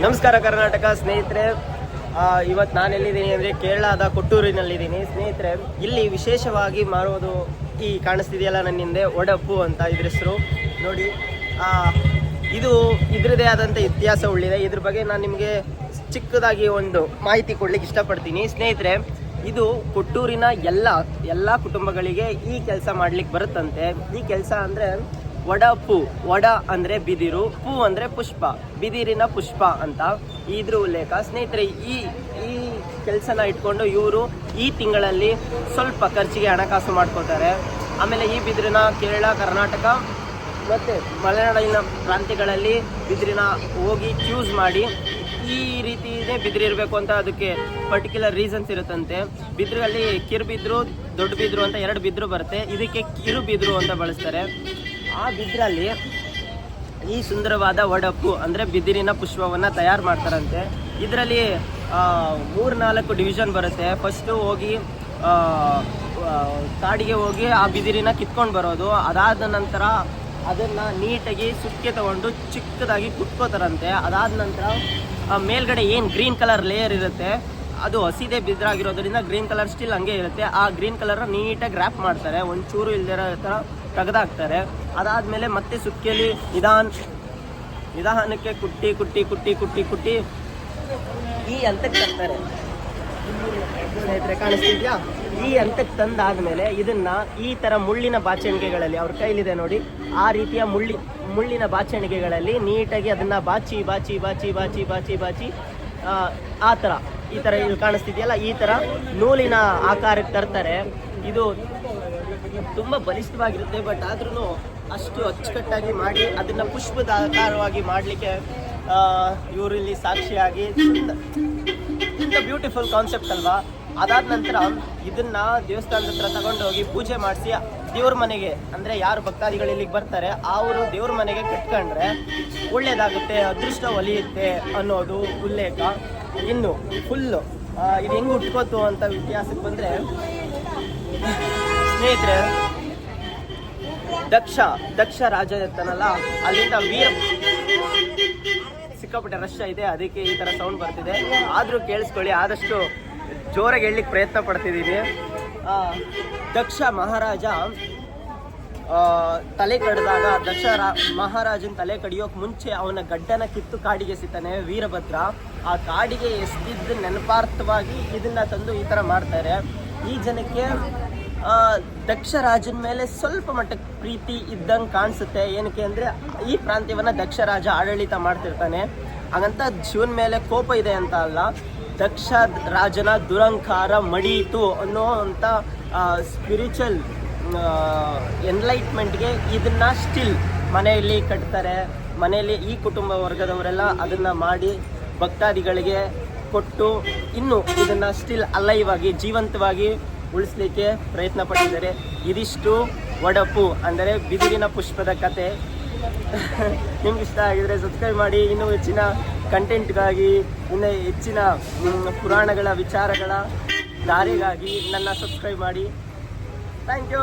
ನಮಸ್ಕಾರ ಕರ್ನಾಟಕ ಸ್ನೇಹಿತರೆ. ಇವತ್ತು ನಾನು ಎಲ್ಲಿದ್ದೀನಿ ಅಂದರೆ ಕೇರಳದ ಕೊಟ್ಟೂರಿನಲ್ಲಿದ್ದೀನಿ ಸ್ನೇಹಿತರೆ. ಇಲ್ಲಿ ವಿಶೇಷವಾಗಿ ಮಾರೋದು ಈ ಕಾಣಿಸ್ತಿದೆಯಲ್ಲ ನನ್ನ ಹಿಂದೆ ಒಡಪ್ಪು ಅಂತ ಇದ್ರ ಹೆಸರು ನೋಡಿ. ಇದು ಇದರದೇ ಆದಂಥ ಇತಿಹಾಸ ಉಳ್ಳಿದೆ. ಇದ್ರ ಬಗ್ಗೆ ನಾನು ನಿಮಗೆ ಚಿಕ್ಕದಾಗಿ ಒಂದು ಮಾಹಿತಿ ಕೊಡ್ಲಿಕ್ಕೆ ಇಷ್ಟಪಡ್ತೀನಿ ಸ್ನೇಹಿತರೆ. ಇದು ಕೊಟ್ಟೂರಿನ ಎಲ್ಲ ಕುಟುಂಬಗಳಿಗೆ ಈ ಕೆಲಸ ಮಾಡ್ಲಿಕ್ಕೆ ಬರುತ್ತಂತೆ. ಈ ಕೆಲಸ ಅಂದರೆ ಒಡಪ್ಪು. ಒಡ ಅಂದರೆ ಬಿದಿರು, ಪೂ ಅಂದರೆ ಪುಷ್ಪ, ಬಿದಿರಿನ ಪುಷ್ಪ ಅಂತ ಇದ್ರ ಉಲ್ಲೇಖ ಸ್ನೇಹಿತರೆ. ಈ ಕೆಲಸನ ಇಟ್ಕೊಂಡು ಇವರು ಈ ತಿಂಗಳಲ್ಲಿ ಸ್ವಲ್ಪ ಖರ್ಚಿಗೆ ಹಣಕಾಸು ಮಾಡ್ಕೋತಾರೆ. ಆಮೇಲೆ ಈ ಬಿದಿರಿನ ಕೇರಳ, ಕರ್ನಾಟಕ ಮತ್ತು ಮಲೆನಾಡಿನ ಪ್ರಾಂತ್ಯಗಳಲ್ಲಿ ಬಿದಿರಿನ ಹೋಗಿ ಚ್ಯೂಸ್ ಮಾಡಿ ಈ ರೀತಿಯೇ ಬಿದಿರಿರಬೇಕು ಅಂತ ಅದಕ್ಕೆ ಪರ್ಟಿಕ್ಯುಲರ್ ರೀಸನ್ಸ್ ಇರುತ್ತಂತೆ. ಬಿದಿರಲ್ಲಿ ಕಿರುಬಿದ್ರು, ದೊಡ್ಡ ಬಿದ್ರು ಅಂತ ಎರಡು ಬಿದ್ರು ಬರುತ್ತೆ. ಇದಕ್ಕೆ ಕಿರು ಬಿದ್ರು ಅಂತ ಬಳಸ್ತಾರೆ. ಆ ಬಿದ್ರಲ್ಲಿ ಈ ಸುಂದರವಾದ ಒಡಪ್ಪು ಅಂದರೆ ಬಿದಿರಿನ ಪುಷ್ಪವನ್ನು ತಯಾರು ಮಾಡ್ತಾರಂತೆ. ಇದರಲ್ಲಿ 3-4 ಡಿವಿಷನ್ ಬರುತ್ತೆ. ಫಸ್ಟು ಹೋಗಿ ಕಾಡಿಗೆ ಹೋಗಿ ಆ ಬಿದಿರಿನ ಕಿತ್ಕೊಂಡು ಬರೋದು. ಅದಾದ ನಂತರ ಅದನ್ನು ನೀಟಾಗಿ ಸುಕ್ಕೆ ತಗೊಂಡು ಚಿಕ್ಕದಾಗಿ ಕುಟ್ಕೋತಾರಂತೆ. ಅದಾದ ನಂತರ ಮೇಲ್ಗಡೆ ಏನು ಗ್ರೀನ್ ಕಲರ್ ಲೇಯರ್ ಇರುತ್ತೆ ಅದು ಹಸಿದೆ ಬಿದ್ರಾಗಿರೋದ್ರಿಂದ ಗ್ರೀನ್ ಕಲರ್ ಸ್ಟಿಲ್ ಹಂಗೆ ಇರುತ್ತೆ. ಆ ಗ್ರೀನ್ ಕಲರ್ನ ನೀಟಾಗಿ ರ್ಯಾಪ್ ಮಾಡ್ತಾರೆ, ಒಂಚೂರು ಇಲ್ದಿರೋ ಥರ ತೆಗೆದಾಕ್ತಾರೆ. ಅದಾದಮೇಲೆ ಮತ್ತೆ ಸುಕ್ಕಿಯಲ್ಲಿ ನಿಧಾನಕ್ಕೆ ಕುಟ್ಟಿ ಈ ಹಂತಕ್ಕೆ ತರ್ತಾರೆ ಸ್ನೇಹಿತರೆ. ಕಾಣಿಸ್ತಿದ್ಯಾ? ಈ ಹಂತಕ್ಕೆ ತಂದಾದ್ಮೇಲೆ ಇದನ್ನ ಈ ಥರ ಮುಳ್ಳಿನ ಬಾಚಣಿಗೆಗಳಲ್ಲಿ ಅವ್ರ ಕೈಲಿದೆ ನೋಡಿ, ಆ ರೀತಿಯ ಮುಳ್ಳಿನ ಬಾಚಣಿಗೆಗಳಲ್ಲಿ ನೀಟಾಗಿ ಅದನ್ನು ಬಾಚಿ ಆ ಥರ ಈ ಥರ ಇಲ್ಲಿ ಕಾಣಿಸ್ತಿದೆಯಲ್ಲ, ಈ ಥರ ನೂಲಿನ ಆಕಾರಕ್ಕೆ ತರ್ತಾರೆ. ಇದು ತುಂಬ ಬಲಿಷ್ಠವಾಗಿರುತ್ತೆ, ಬಟ್ ಆದ್ರೂ ಅಷ್ಟು ಅಚ್ಚುಕಟ್ಟಾಗಿ ಮಾಡಿ ಅದನ್ನು ಪುಷ್ಪದ ಆಕಾರವಾಗಿ ಮಾಡಲಿಕ್ಕೆ ಇವರು ಇಲ್ಲಿ ಸಾಕ್ಷಿಯಾಗಿ ಇಂಥ ಬ್ಯೂಟಿಫುಲ್ ಕಾನ್ಸೆಪ್ಟ್ ಅಲ್ವಾ. ಅದಾದ ನಂತರ ಇದನ್ನು ದೇವಸ್ಥಾನದ ಹತ್ರ ತಗೊಂಡೋಗಿ ಪೂಜೆ ಮಾಡಿಸಿ ದೇವ್ರ ಮನೆಗೆ, ಅಂದರೆ ಯಾರು ಭಕ್ತಾದಿಗಳು ಇಲ್ಲಿಗೆ ಬರ್ತಾರೆ ಅವರು ದೇವ್ರ ಮನೆಗೆ ಕಟ್ಕೊಂಡ್ರೆ ಒಳ್ಳೆಯದಾಗುತ್ತೆ, ಅದೃಷ್ಟ ಒಲಿಯುತ್ತೆ ಅನ್ನೋದು ಉಲ್ಲೇಖ. ಇನ್ನು ಫುಲ್ಲು ಇದು ಹೆಂಗೆ ಉಟ್ಕೋತು ಅಂತ ಇತಿಹಾಸಕ್ಕೆ ಬಂದರೆ ಸ್ನೇಹಿತರೆ, ದಕ್ಷ ರಾಜ ಇರ್ತಾನಲ್ಲ, ಅಲ್ಲಿಂದ ಸಿಕ್ಕಾಪಟ್ಟೆ ರಶ್ ಇದೆ, ಅದಕ್ಕೆ ಈ ಥರ ಸೌಂಡ್ ಬರ್ತಿದೆ. ಆದರೂ ಕೇಳಿಸ್ಕೊಳ್ಳಿ, ಆದಷ್ಟು ಜೋರಾಗಿ ಹೇಳಲಿಕ್ಕೆ ಪ್ರಯತ್ನ ಪಡ್ತಿದ್ದೀನಿ. ದಕ್ಷ ಮಹಾರಾಜ ತಲೆ ಕಡ್ದಾಗ ಮಹಾರಾಜನ ತಲೆ ಕಡಿಯೋಕೆ ಮುಂಚೆ ಅವನ ಗಡ್ಡನ ಕಿತ್ತು ಕಾಡಿಗೆ ಸಿಗ್ತಾನೆ ವೀರಭದ್ರ. ಆ ಕಾಡಿಗೆ ಎಸ್ದಿದ್ದ ನೆನಪಾರ್ಥವಾಗಿ ಇದನ್ನ ತಂದು ಈ ಥರ ಮಾಡ್ತಾರೆ. ಈ ಜನಕ್ಕೆ ದಕ್ಷ ರಾಜನ ಮೇಲೆ ಸ್ವಲ್ಪ ಮಟ್ಟಕ್ಕೆ ಪ್ರೀತಿ ಇದ್ದಂಗೆ ಕಾಣಿಸುತ್ತೆ. ಏನಕ್ಕೆ ಅಂದರೆ ಈ ಪ್ರಾಂತ್ಯವನ್ನು ದಕ್ಷ ರಾಜ ಆಡಳಿತ ಮಾಡ್ತಿರ್ತಾನೆ, ಹಾಗಂತ ಶಿವನ ಮೇಲೆ ಕೋಪ ಇದೆ ಅಂತ ಅಲ್ಲ. ದಕ್ಷ ರಾಜನ ದುರಂಕಾರ ಮಡಿಯಿತು ಅನ್ನೋ ಅಂಥ ಸ್ಪಿರಿಚುವಲ್ ಎನ್ಲೈಟ್ಮೆಂಟ್ಗೆ ಇದನ್ನು ಸ್ಟಿಲ್ ಮನೆಯಲ್ಲಿ ಕಟ್ತಾರೆ. ಮನೆಯಲ್ಲಿ ಈ ಕುಟುಂಬ ವರ್ಗದವರೆಲ್ಲ ಅದನ್ನು ಮಾಡಿ ಭಕ್ತಾದಿಗಳಿಗೆ ಕೊಟ್ಟು ಇನ್ನೂ ಇದನ್ನು ಸ್ಟಿಲ್ ಅಲೈವ್ ಆಗಿ ಜೀವಂತವಾಗಿ ಉಳಿಸ್ಲಿಕ್ಕೆ ಪ್ರಯತ್ನ ಪಟ್ಟಿದ್ದಾರೆ. ಇದಿಷ್ಟು ಒಡಪ್ಪು ಅಂದರೆ ಬಿದಿರಿನ ಪುಷ್ಪದ ಕತೆ. ನಿಮ್ಗೆ ಇಷ್ಟ ಆಗಿದರೆ ಸಬ್ಸ್ಕ್ರೈಬ್ ಮಾಡಿ. ಇನ್ನೂ ಹೆಚ್ಚಿನ ಕಂಟೆಂಟ್ಗಾಗಿ, ಇನ್ನೂ ಹೆಚ್ಚಿನ ಪುರಾಣಗಳ ವಿಚಾರಗಳ ದಾರಿಗಾಗಿ ನನ್ನ ಸಬ್ಸ್ಕ್ರೈಬ್ ಮಾಡಿ. Thank you.